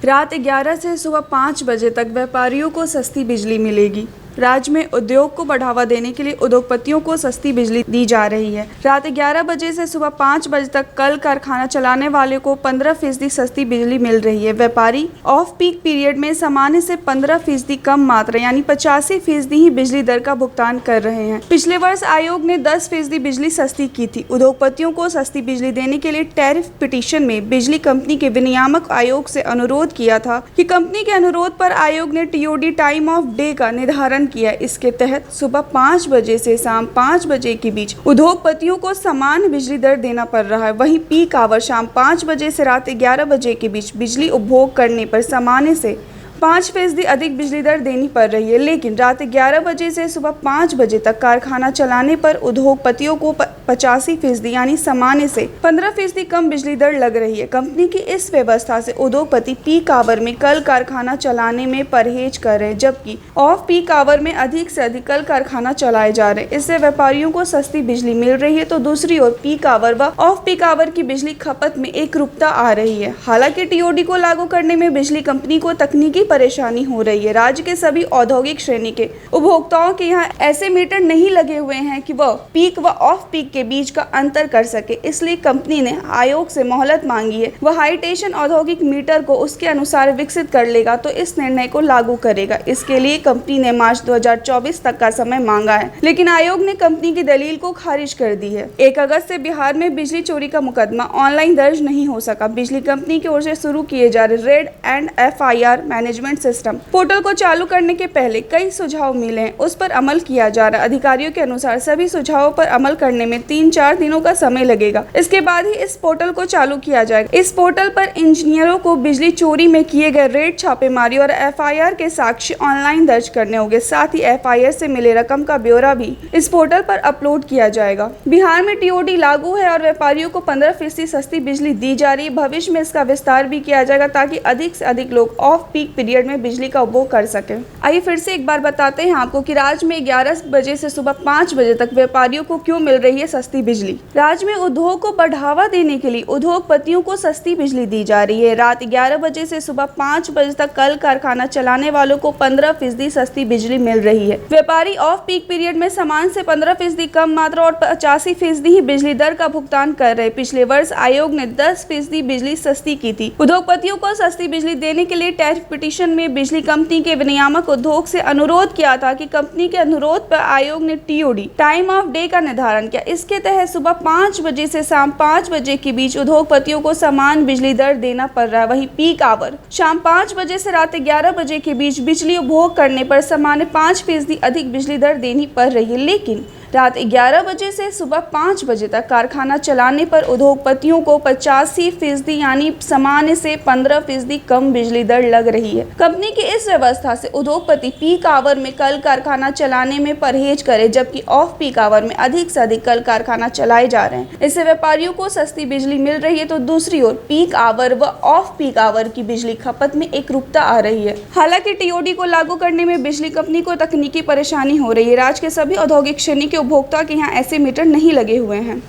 रात 11 से सुबह 5 बजे तक व्यापारियों को सस्ती बिजली मिलेगी। राज्य में उद्योग को बढ़ावा देने के लिए उद्योगपतियों को सस्ती बिजली दी जा रही है। रात 11 बजे से सुबह 5 बजे तक कल कारखाना चलाने वाले को 15% सस्ती बिजली मिल रही है। व्यापारी ऑफ पीक पीरियड में सामान्य से 15% कम मात्रा यानी 85% ही बिजली दर का भुगतान कर रहे हैं। पिछले वर्ष आयोग ने 10% बिजली सस्ती की थी। उद्योगपतियों को सस्ती बिजली देने के लिए टैरिफ पिटीशन में बिजली कंपनी के विनियामक आयोग से अनुरोध किया था कि कंपनी के अनुरोध पर आयोग ने टीओडी टाइम ऑफ डे का निर्धारण किया। इसके तहत सुबह 5 बजे से शाम 5 बजे के बीच उद्योगपतियों को समान बिजली दर देना पड़ रहा है। वहीं पीक आवर शाम 5 बजे से रात 11 बजे के बीच बिजली उपभोग करने पर सामान्य से 5% अधिक बिजली दर देनी पड़ रही है। लेकिन रात 11 बजे से सुबह 5 बजे तक कारखाना चलाने पर उद्योगपतियों को 85% यानी सामान्य से 15% कम बिजली दर लग रही है। कंपनी की इस व्यवस्था से उद्योगपति पीक आवर में कल कारखाना चलाने में परहेज कर रहे हैं, जबकि ऑफ पीक आवर में अधिक से अधिक कल कारखाना चलाए जा रहे हैं। इससे व्यापारियों को सस्ती बिजली मिल रही है, तो दूसरी ओर पीक आवर व ऑफ पीक आवर की बिजली खपत में एकरूपता आ रही है। हालांकि टीओडी को लागू करने में बिजली कंपनी को तकनीकी परेशानी हो रही है। राज्य के सभी औद्योगिक श्रेणी के उपभोक्ताओं के यहाँ ऐसे मीटर नहीं लगे हुए हैं कि वह पीक व ऑफ पीक के बीच का अंतर कर सके। इसलिए कंपनी ने आयोग से मोहलत मांगी है। वह हाई टेंशन औद्योगिक मीटर को उसके अनुसार विकसित कर लेगा तो इस निर्णय को लागू करेगा। इसके लिए कंपनी ने मार्च 2024 तक का समय मांगा है, लेकिन आयोग ने कंपनी की दलील को खारिज कर दी है। 1 अगस्त से बिहार में बिजली चोरी का मुकदमा ऑनलाइन दर्ज नहीं हो सका। बिजली कंपनी की ओर से शुरू किए जा रहे red and FIR management system portal को चालू करने के पहले कई सुझाव मिले हैं, उस पर अमल किया जा रहा है। अधिकारियों के अनुसार सभी सुझावों पर अमल करने में 3-4 दिनों का समय लगेगा। इसके बाद ही इस पोर्टल को चालू किया जाएगा। इस पोर्टल पर इंजीनियरों को बिजली चोरी में किए गए रेड, छापेमारी और FIR के साक्ष्य ऑनलाइन दर्ज करने होंगे। साथ ही FIR से मिले रकम का ब्यौरा भी इस पोर्टल पर अपलोड किया जाएगा। बिहार में टीओडी लागू है और व्यापारियों को 15% सस्ती बिजली दी जा रही है। भविष्य में इसका विस्तार भी किया जाएगा ताकि अधिक से अधिक लोग ऑफ पीक पीरियड में बिजली का उपभोग कर सके। आइए फिर से एक बार बताते हैं आपको कि राज्य में 11 बजे से सुबह 5 बजे तक व्यापारियों को क्यों मिल रही है सस्ती बिजली। राज्य में उद्योग को बढ़ावा देने के लिए उद्योगपतियों को सस्ती बिजली दी जा रही है। रात 11 बजे से सुबह 5 बजे तक कल कारखाना चलाने वालों को 15% सस्ती बिजली मिल रही है। व्यापारी ऑफ पीक पीरियड में सामान से 15% कम मात्रा और 85% ही बिजली दर का भुगतान कर रहे हैं। पिछले वर्ष आयोग ने 10% बिजली सस्ती की थी। उद्योगपतियों को सस्ती बिजली देने के लिए टैरिफ पिटीशन में बिजली कंपनी के विनियामक उद्योग से अनुरोध किया था कि कंपनी के अनुरोध पर आयोग ने टीओडी टाइम ऑफ डे का निर्धारण किया। इसके तहत सुबह 5 बजे से शाम 5 बजे के बीच उद्योगपतियों को समान बिजली दर देना पड़ रहा है। वहीं पीक आवर शाम 5 बजे से रात 11 बजे के बीच बिजली उपभोग करने पर सामान्य 5% अधिक बिजली दर देनी पड़ रही है। लेकिन रात 11 बजे से सुबह 5 बजे तक कारखाना चलाने पर उद्योगपतियों को 85% यानी सामान्य से 15% कम बिजली दर लग रही है। कंपनी की इस व्यवस्था से उद्योगपति पीक आवर में कल कारखाना चलाने में परहेज करे, जबकि ऑफ पीक आवर में अधिक से अधिक कल कारखाना चलाए जा रहे हैं। इससे व्यापारियों को सस्ती बिजली मिल रही है, तो दूसरी ओर पीक आवर व ऑफ पीक आवर की बिजली खपत में एकरूपता आ रही है। हालांकि टीओडी को लागू करने में बिजली कंपनी को तकनीकी परेशानी हो रही है। राज्य के सभी औद्योगिक श्रेणी के उपभोक्ता के यहाँ ऐसे मीटर नहीं लगे हुए हैं।